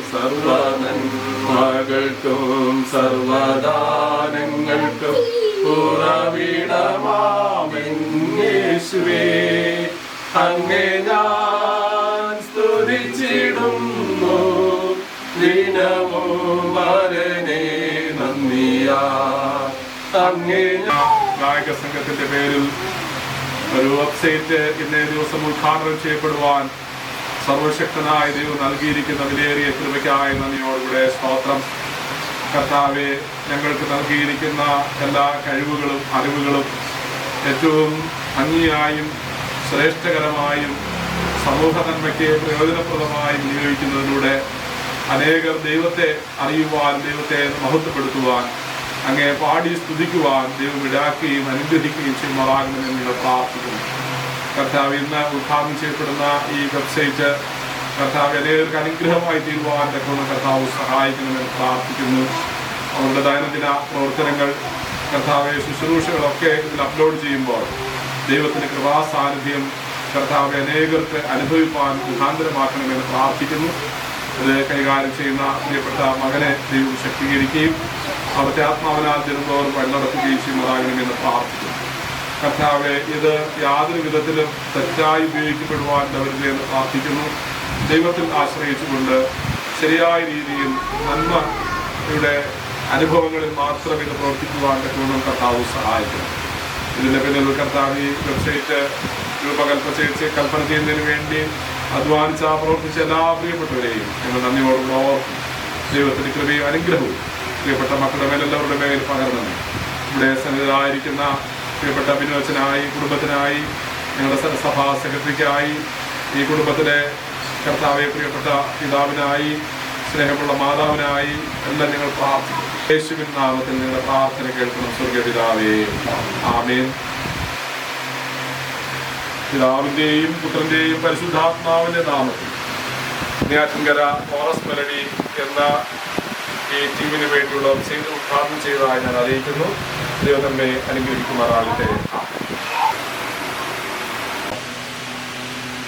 സർവനന്മകൾക്കും സർവദാനങ്ങൾക്കും ഉറവിടമാമെന്നേശുവേ, അങ്ങേ ഞാൻ സ്തുതിച്ചിടുന്നു ദിനവും വരനെ നന്ദിയാ. അങ്ങേ ഗായക സംഘത്തിന്റെ പേരിൽ ഒരു വെബ്സൈറ്റ് ഇന്നേ ദിവസം ഉദ്ഘാടനം ചെയ്യപ്പെടുവാൻ സർവശക്തനായ ദൈവം നൽകിയിരിക്കുന്ന വിലയേറിയ കൃപയ്ക്കായി നന്ദിയോടുകൂടെ സ്തോത്രം. കർത്താവെ, ഞങ്ങൾക്ക് നൽകിയിരിക്കുന്ന എല്ലാ കഴിവുകളും അറിവുകളും ഏറ്റവും ഭംഗിയായും ശ്രേഷ്ഠകരമായും സമൂഹ നന്മയ്ക്ക് പ്രയോജനപ്രദമായും വിനിയോഗിക്കുന്നതിലൂടെ അനേകർ ദൈവത്തെ അറിയുവാൻ, ദൈവത്തെ മഹത്വപ്പെടുത്തുവാൻ, അങ്ങേ പാടി സ്തുതിക്കുവാൻ ദൈവം ഇടാക്കുകയും അനുഗ്രഹിക്കുകയും ചെയ്യുമാറാകണമെന്ന് ഞങ്ങൾ പ്രാർത്ഥിക്കുന്നു. കർത്താവ്, ഇന്ന് ഉദ്ഘാടനം ചെയ്യപ്പെടുന്ന ഈ വെബ്സൈറ്റ് കർത്താവ് അനേകർക്ക് അനുഗ്രഹമായി തീരുവാൻ തക്കവണ്ണം കർത്താവ് സഹായിക്കണമെന്ന് പ്രാർത്ഥിക്കുന്നു. അവരുടെ ദൈനംദിന പ്രവർത്തനങ്ങൾ, കർത്താവ് ശുശ്രൂഷകളൊക്കെ ഇതിൽ അപ്ലോഡ് ചെയ്യുമ്പോൾ ദൈവത്തിൻ്റെ കൃപാസാന്നിധ്യം കർത്താവ് അനേകർക്ക് അനുഭവിപ്പാൻ മുഖാന്തരമാക്കണമെന്ന് പ്രാർത്ഥിക്കുന്നു. ഇത് കൈകാര്യം ചെയ്യുന്ന പ്രിയപ്പെട്ട മകനെ ദൈവം ശക്തീകരിക്കുകയും അവിടുത്തെ ആത്മാവിനാൽ ജനത്തോറും വഴിനടക്കുകയും ചെയ്യുന്നതാകണമെന്ന് പ്രാർത്ഥിക്കുന്നു. കർത്താവെ, ഇത് യാതൊരു വിധത്തിലും തെറ്റായി ഉപയോഗിക്കപ്പെടുവാൻ തവരുതെന്ന് പ്രാർത്ഥിക്കുന്നു. ദൈവത്തിൽ ആശ്രയിച്ചുകൊണ്ട് ശരിയായ രീതിയിൽ നന്മയുടെ അനുഭവങ്ങളിൽ മാത്രം ഇത് പ്രവർത്തിക്കുവാൻ തക്കവണ്ണം കർത്താവ് സഹായിക്കുന്നു. ഇതിൻ്റെ പിന്നിൽ കർത്താവ് ഈ വെബ്സൈറ്റ് കൽപ്പന ചെയ്യുന്നതിന് വേണ്ടി അധ്വാനിച്ച പ്രവർത്തിച്ച എല്ലാ പ്രിയപ്പെട്ടവരെയും ഞങ്ങൾ നന്ദിയോടുകൂടെ ഓർക്കും. ദൈവത്തിൻ്റെ കൃപയും അനുഗ്രഹവും പ്രിയപ്പെട്ട മക്കളുടെ മേലെല്ലാവരുടെ മേൽ പകർന്നു. ഇവിടെ സന്നിധരായിരിക്കുന്ന പ്രിയപ്പെട്ട ബിനോച്ചനായി, കുടുംബത്തിനായി, ഞങ്ങളുടെ സഭാ സെക്രട്ടറിക്കായി, ഈ കുടുംബത്തിലെ കർത്താവെ പ്രിയപ്പെട്ട പിതാവിനായി, സ്നേഹമുള്ള മാതാവിനായി എല്ലാം ഞങ്ങൾ പ്രാർത്ഥിക്കും. യേശുവിൻ നാമത്തിൽ ഞങ്ങളുടെ പ്രാർത്ഥന കേൾക്കണം സ്വർഗീയ പിതാവേ, ആമേൻ. പിതാവിൻ്റെയും പുത്രൻ്റെയും പരിശുദ്ധാത്മാവിൻ്റെ നാമത്തിൽ നെയ്യാറ്റിൻകര ഫോറസ്റ്റ് മെലഡി എന്ന ഈ ടീമിന് വേണ്ടിയുള്ള വെബ്സൈറ്റ് ഉദ്ഘാടനം ചെയ്തതായി ഞാൻ അറിയിക്കുന്നു. ദൈവം നമ്മെ അനുഗ്രഹിക്കുമാറാകട്ടെ.